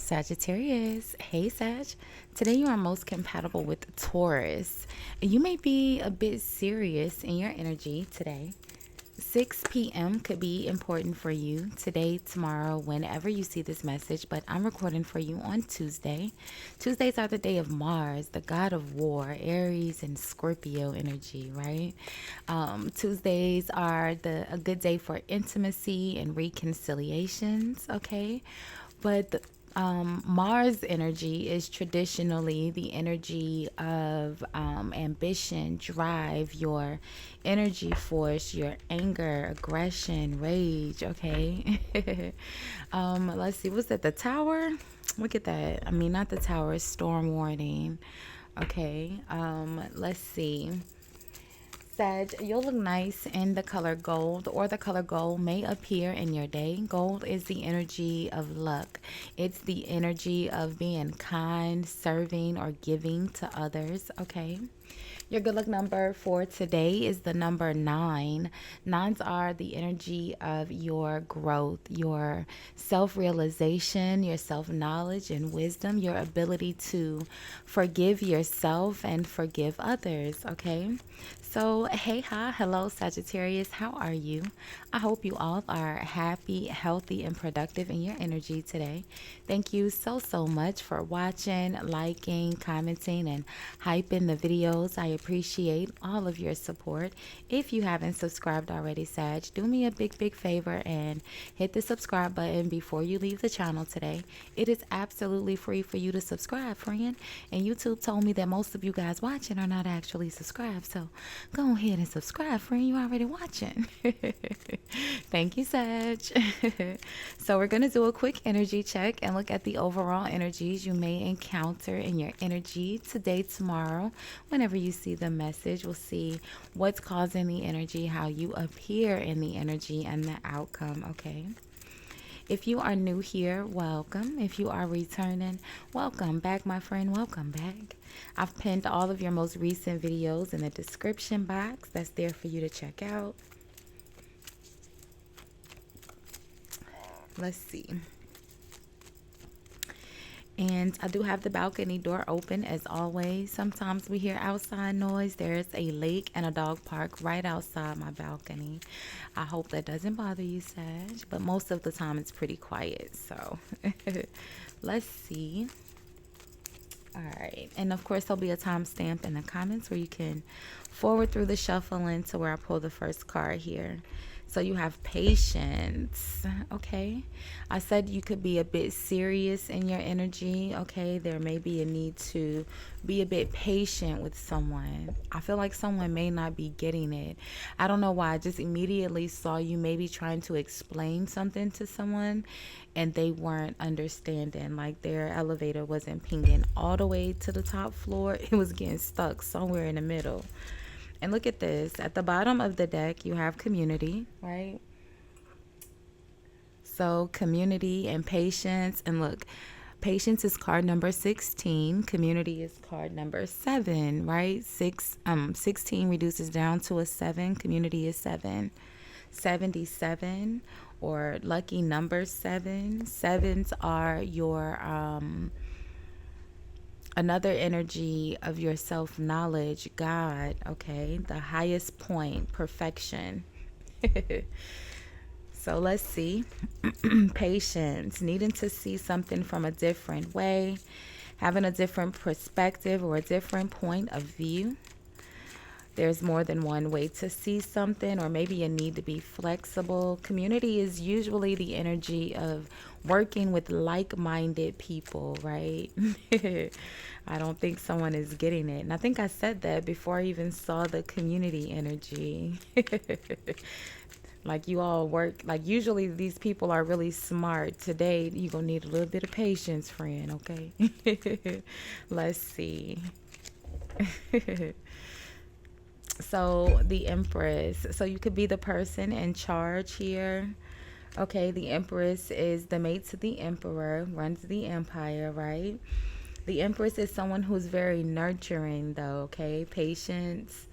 Sagittarius. Hey Sag. Today you are most compatible with Taurus. You may be a bit serious in your energy today. 6 p.m. could be important for you today, tomorrow, whenever you see this message, but I'm recording for you on Tuesday. Tuesdays are the day of Mars, the god of war, Aries and Scorpio energy, right? Tuesdays are a good day for intimacy and reconciliations, okay? But Mars energy is traditionally the energy of ambition, drive, your energy force, your anger, aggression, rage. Okay. Let's see. What's that? The Tower? Look at that. I mean, not the Tower. Storm warning. Okay. Let's see. Sag, you'll look nice in the color gold, or the color gold may appear in your day. Gold is the energy of luck. It's the energy of being kind, serving, or giving to others, okay? Your good luck number for today is the number 9. Nines are the energy of your growth, your self-realization, your self-knowledge and wisdom, your ability to forgive yourself and forgive others, okay? So, hey, hi, hello, Sagittarius. How are you? I hope you all are happy, healthy, and productive in your energy today. Thank you so much for watching, liking, commenting, and hyping the videos. I appreciate all of your support. If you haven't subscribed already, Sag, do me a big favor and hit the subscribe button before you leave the channel today. It is absolutely free for you to subscribe, friend. And YouTube told me that most of you guys watching are not actually subscribed. So go ahead and subscribe, friend. You already watching. Thank you, Sag. So we're going to do a quick energy check and look at the overall energies you may encounter in your energy today, tomorrow. Whenever you see the message, we'll see what's causing the energy, how you appear in the energy, and the outcome, okay? If you are new here, welcome. If you are returning, welcome back, my friend. Welcome back. I've pinned all of your most recent videos in the description box. That's there for you to check out. Let's see. And I do have the balcony door open as always. Sometimes we hear outside noise. There's a lake and a dog park right outside my balcony. I hope that doesn't bother you, Sag. But most of the time it's pretty quiet. So let's see. All right. And of course there'll be a timestamp in the comments where you can forward through the shuffling to where I pull the first card here. So you have patience, okay? I said you could be a bit serious in your energy, okay? There may be a need to be a bit patient with someone. I feel like someone may not be getting it. I don't know why. I just immediately saw you maybe trying to explain something to someone and they weren't understanding. Like their elevator wasn't pinging all the way to the top floor. It was getting stuck somewhere in the middle. And look at this. At the bottom of the deck, you have community, right? So community and patience. And look, patience is card number 16. Community is card number 7, right? 16 reduces down to a 7. Community is 7. 77 or lucky number 7. Sevens are your another energy of your self-knowledge, God, okay? The highest point, perfection. So let's see. Patience, needing to see something from a different way, having a different perspective or a different point of view. There's more than one way to see something, or maybe a need to be flexible. Community is usually the energy of working with like-minded people, right? I don't think someone is getting it. And I think I said that before I even saw the community energy. Like you all work, like usually these people are really smart. Today, you're going to need a little bit of patience, friend, okay? Let's see. So the Empress, so you could be the person in charge here. Okay, the Empress is the mate to the Emperor, runs the empire, right? The Empress is someone who's very nurturing though, okay? Patience.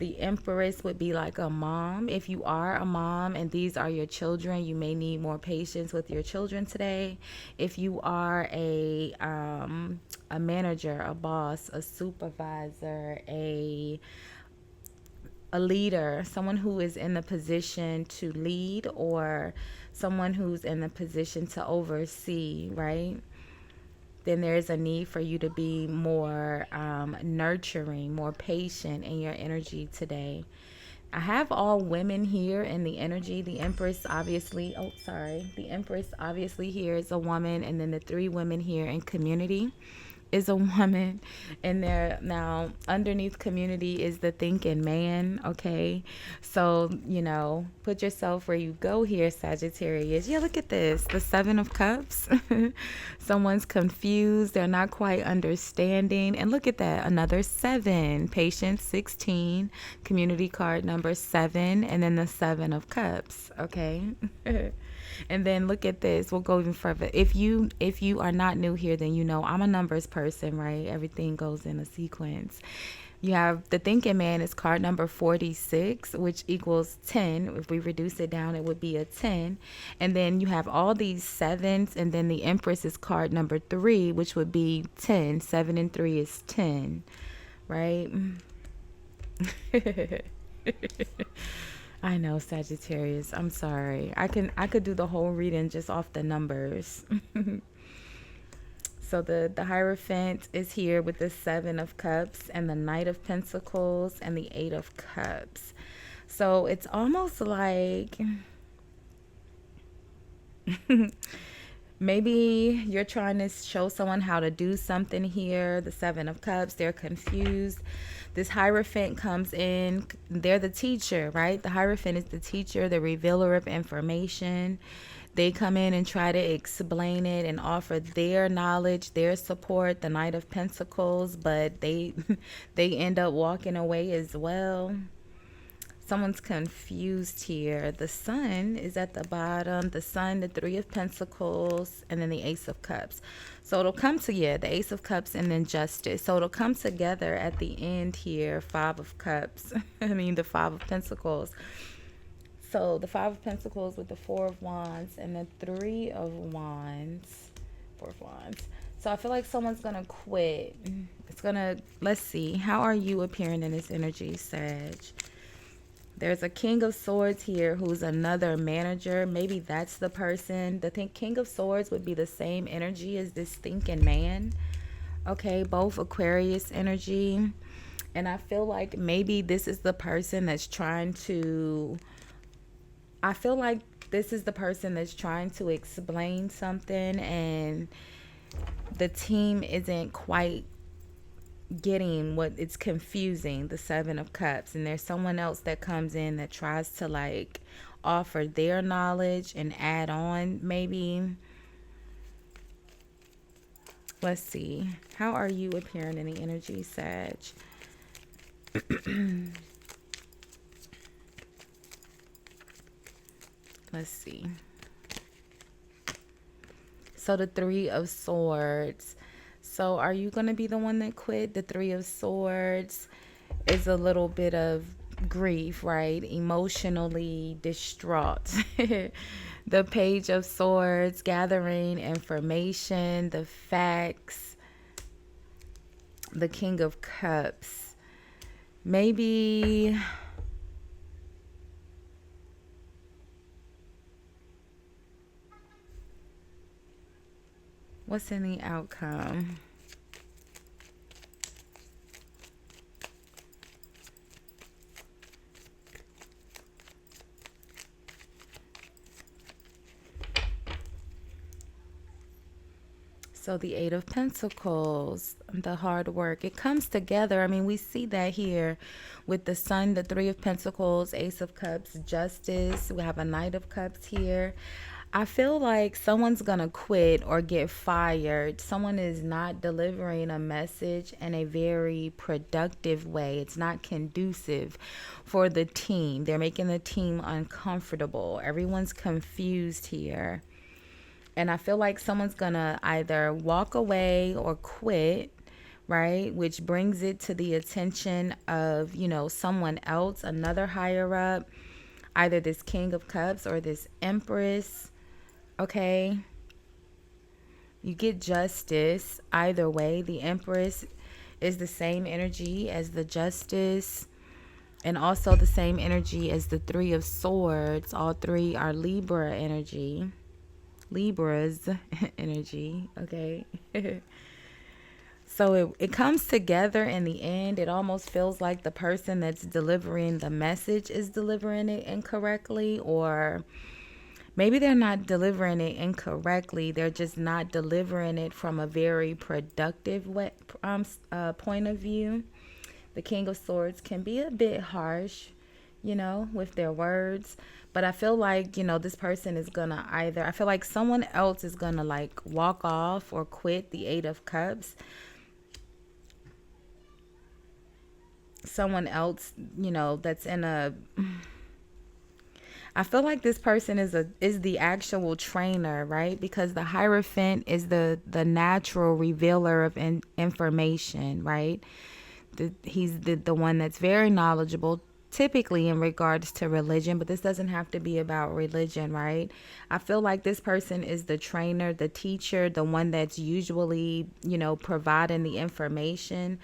The Empress would be like a mom. If you are a mom and these are your children, you may need more patience with your children today. If you are a manager, a boss, a supervisor, a leader, someone who is in the position to lead, or someone who's in the position to oversee, right? Then there's a need for you to be more nurturing, more patient in your energy today. I have all women here in the energy. The Empress obviously, the Empress obviously here is a woman, and then the three women here in community is a woman, and there now underneath community is the thinking man. Okay, so put yourself where you go here, Sagittarius. Yeah, look at this, the Seven of Cups. Someone's confused, they're not quite understanding, and look at that, another 7, patience 16, community card number 7, and then the 7 of Cups. Okay. And then look at this. We'll go even further. If you are not new here, then I'm a numbers person, right? Everything goes in a sequence. You have the thinking man is card number 46, which equals 10. If we reduce it down, it would be a 10. And then you have all these 7s, and then the Empress is card number 3, which would be 10. 7 and 3 is 10, right? I know, Sagittarius. I'm sorry. I could do the whole reading just off the numbers. So the Hierophant is here with the 7 of Cups and the Knight of Pentacles and the 8 of Cups. So it's almost like maybe you're trying to show someone how to do something here. The 7 of Cups, they're confused. This Hierophant comes in. They're the teacher, right? The Hierophant is the teacher, the revealer of information. They come in and try to explain it and offer their knowledge, their support, the Knight of Pentacles, but they end up walking away as well. Someone's confused here. The Sun is at the bottom. The Sun, the 3 of Pentacles, and then the Ace of Cups. So it'll come together, the Ace of Cups and then Justice. So it'll come together at the end here, 5 of Cups. The 5 of Pentacles. So the 5 of Pentacles with the 4 of Wands and the 3 of Wands. 4 of Wands. So I feel like someone's going to quit. Let's see. How are you appearing in this energy, Sag? There's a King of Swords here who's another manager. Maybe that's the person. The King of Swords would be the same energy as this thinking man. Okay, both Aquarius energy. And I feel like maybe this is the person that's trying to... explain something, and the team isn't quite getting what it's confusing, the 7 of Cups, and there's someone else that comes in that tries to offer their knowledge and add on maybe. Let's see, how are you appearing in the energy, Sag? Let's see. So the 3 of Swords. So are you going to be the one that quit? The 3 of Swords is a little bit of grief, right? Emotionally distraught. The Page of Swords, gathering information, the facts. The King of Cups. Maybe... what's in the outcome? So the 8 of Pentacles, the hard work, it comes together. We see that here with the Sun, the 3 of Pentacles, Ace of Cups, Justice. We have a Knight of Cups here. I feel like someone's going to quit or get fired. Someone is not delivering a message in a very productive way. It's not conducive for the team. They're making the team uncomfortable. Everyone's confused here. And I feel like someone's going to either walk away or quit, right? Which brings it to the attention of, you know, someone else, another higher up, either this King of Cups or this Empress, okay? You get justice either way. The Empress is the same energy as the Justice, and also the same energy as the Three of Swords. All three are Libra energy. Libra's energy, okay? So it comes together in the end. It almost feels like the person that's delivering the message is delivering it incorrectly, or maybe they're not delivering it incorrectly. They're just not delivering it from a very productive point of view. The King of Swords can be a bit harsh, you know, with their words. But I feel like, you know, this person is going to either, I feel like someone else is going to like walk off or quit the Eight of Cups. Someone else, you know, that's in a, I feel like this person is the actual trainer, right? Because the Hierophant is the natural revealer of information, right? He's the one that's very knowledgeable, typically in regards to religion, but this doesn't have to be about religion, right? I feel like this person is the trainer, the teacher, the one that's usually, you know, providing the information.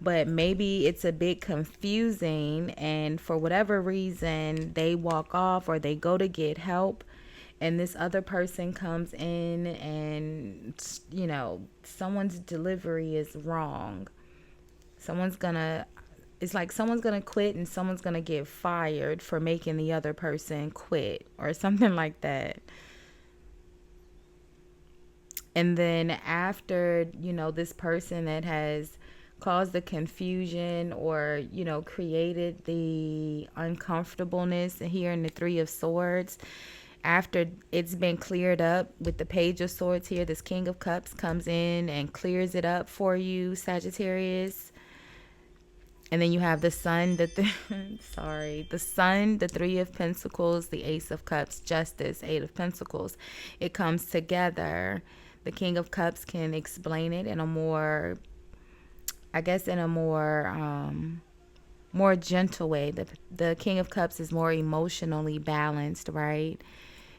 But maybe it's a bit confusing, and for whatever reason, they walk off or they go to get help, and this other person comes in and, you know, someone's delivery is wrong. It's like someone's gonna quit and someone's gonna get fired for making the other person quit or something like that. And then after, you know, this person that has caused the confusion or, you know, created the uncomfortableness here in the Three of Swords, after it's been cleared up with the Page of Swords here, this King of Cups comes in and clears it up for you, Sagittarius. And then you have the Sun, the Sun, the Three of Pentacles, the Ace of Cups, Justice, Eight of Pentacles. It comes together. The King of Cups can explain it in a more, I guess, in a more gentle way. The King of Cups is more emotionally balanced, right?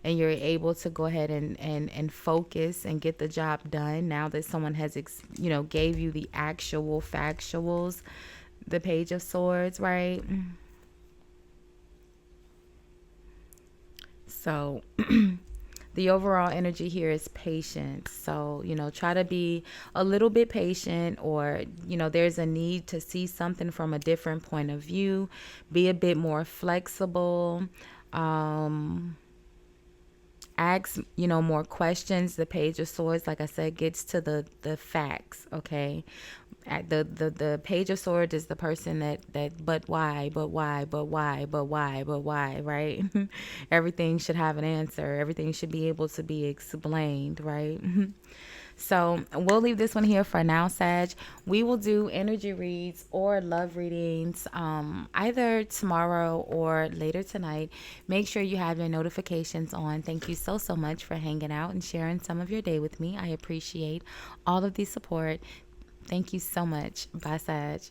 And you're able to go ahead and focus and get the job done now that someone has, you know, gave you the actual factuals. The Page of Swords, right? So the overall energy here is patience. So, you know, try to be a little bit patient, or, you know, there's a need to see something from a different point of view. Be a bit more flexible. Ask, you know, more questions. The Page of Swords, like I said, gets to the facts, okay? The Page of Swords is the person that but why, right? Everything should have an answer. Everything should be able to be explained, right? So we'll leave this one here for now, Sag. We will do energy reads or love readings either tomorrow or later tonight. Make sure you have your notifications on. Thank you so much for hanging out and sharing some of your day with me. I appreciate all of the support. Thank you so much. Bye, Sag.